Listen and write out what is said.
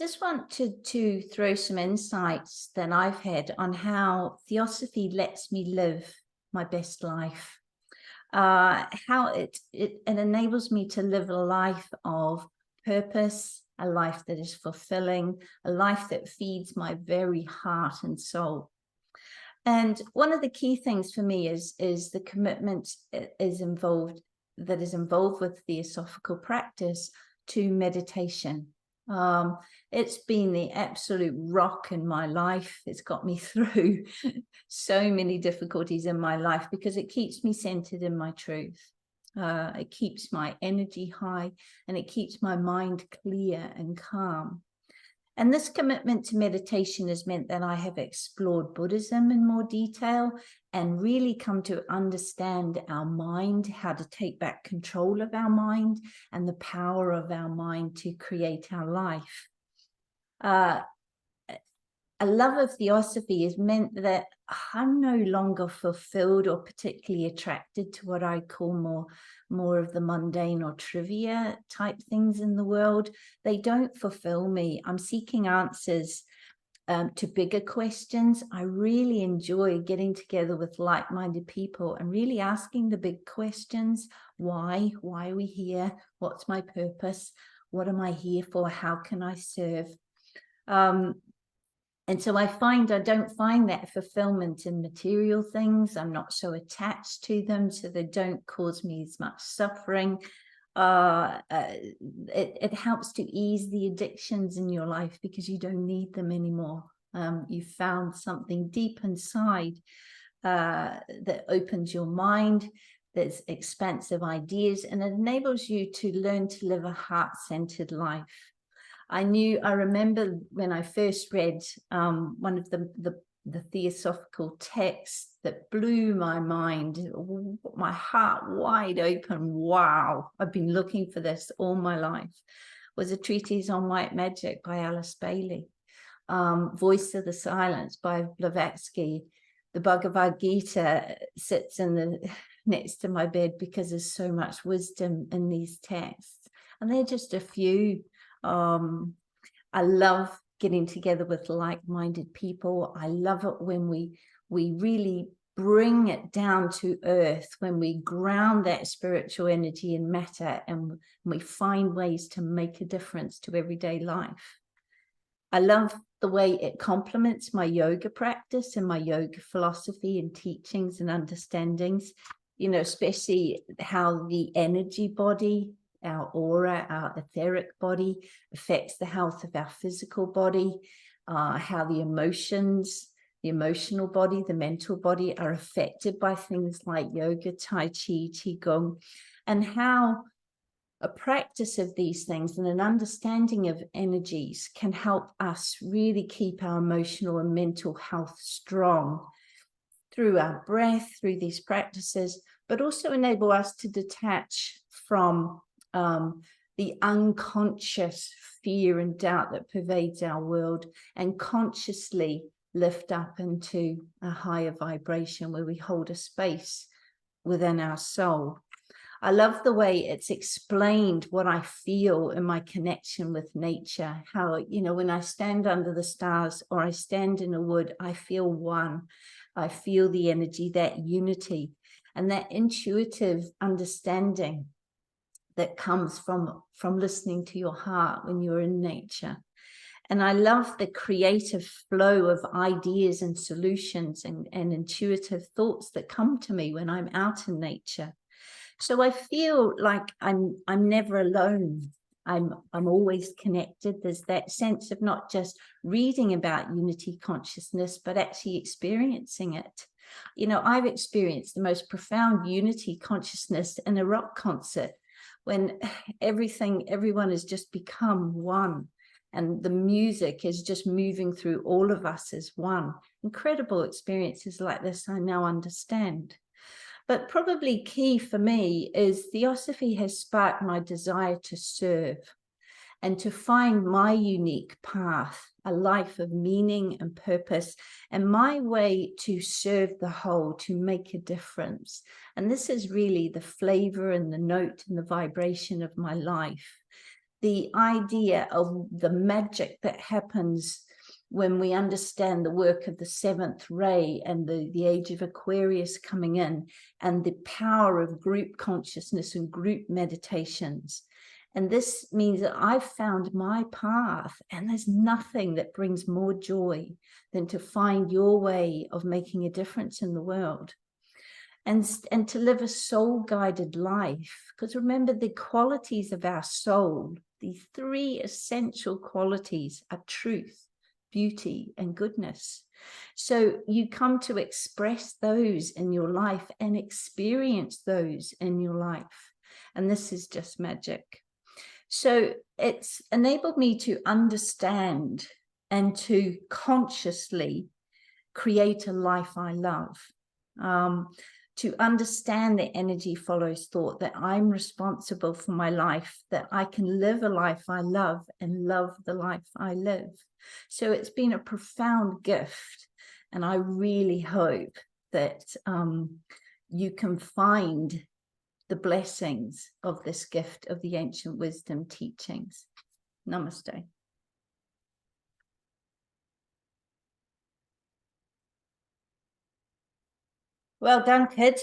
Just wanted to throw some insights that I've had on how Theosophy lets me live my best life. How it enables me to live a life of purpose, a life that is fulfilling, a life that feeds my very heart and soul. And one of the key things for me is the commitment that is involved with Theosophical practice to meditation. It's been the absolute rock in my life. It's got me through so many difficulties in my life because it keeps me centered in my truth. It keeps my energy high and it keeps my mind clear and calm. And this commitment to meditation has meant that I have explored Buddhism in more detail and really come to understand our mind, how to take back control of our mind and the power of our mind to create our life. A love of Theosophy has meant that I'm no longer fulfilled or particularly attracted to what I call more of the mundane or trivia type things in the world. They don't fulfill me. I'm seeking answers to bigger questions. I really enjoy getting together with like-minded people and really asking the big questions. Why are we here? What's my purpose? What am I here for? How can I serve? And so I don't find that fulfillment in material things. I'm not so attached to them, so they don't cause me as much suffering. It helps to ease the addictions in your life because you don't need them anymore. You've found something deep inside that opens your mind. There's expansive ideas, and it enables you to learn to live a heart-centered life. I remember when I first read one of the Theosophical texts that blew my mind, my heart wide open. Wow, I've been looking for this all my life. Was a treatise on white magic by Alice Bailey, Voice of the Silence by Blavatsky. The Bhagavad Gitta sits next to my bed because there's so much wisdom in these texts, and they're just a few. I love getting together with like-minded people. I love it when we really bring it down to earth, when we ground that spiritual energy in matter and we find ways to make a difference to everyday life. I love the way it complements my yoga practice and my yoga philosophy and teachings and understandings, especially how the energy body, our aura, our etheric body affects the health of our physical body, how the emotions, the emotional body, the mental body are affected by things like yoga, Tai Chi, Qigong, and how a practice of these things and an understanding of energies can help us really keep our emotional and mental health strong through our breath, through these practices, but also enable us to detach from the unconscious fear and doubt that pervades our world and consciously lift up into a higher vibration where we hold a space within our soul. I love the way it's explained what I feel in my connection with nature, how, when I stand under the stars or I stand in a wood, I feel one. I feel the energy, that unity, and that intuitive understanding that comes from listening to your heart when you're in nature. And I love the creative flow of ideas and solutions and intuitive thoughts that come to me when I'm out in nature. So I feel like I'm never alone. I'm always connected. There's that sense of not just reading about unity consciousness, but actually experiencing it. I've experienced the most profound unity consciousness in a rock concert when everyone has just become one. And the music is just moving through all of us as one. Incredible experiences like this I now understand. But probably key for me is Theosophy has sparked my desire to serve and to find my unique path, a life of meaning and purpose, and my way to serve the whole, to make a difference. And this is really the flavor and the note and the vibration of my life. the idea of the magic that happens when we understand the work of the seventh ray and the age of Aquarius coming in, and the power of group consciousness and group meditations. And this means that I've found my path, and there's nothing that brings more joy than to find your way of making a difference in the world. And to live a soul-guided life. Because remember, the qualities of our soul, the three essential qualities are truth, beauty, and goodness. So you come to express those in your life and experience those in your life. And this is just magic. So it's enabled me to understand and to consciously create a life I love. To understand that energy follows thought, that I'm responsible for my life, that I can live a life I love and love the life I live. So it's been a profound gift. And I really hope that you can find the blessings of this gift of the ancient wisdom teachings. Namaste. Well done, kid.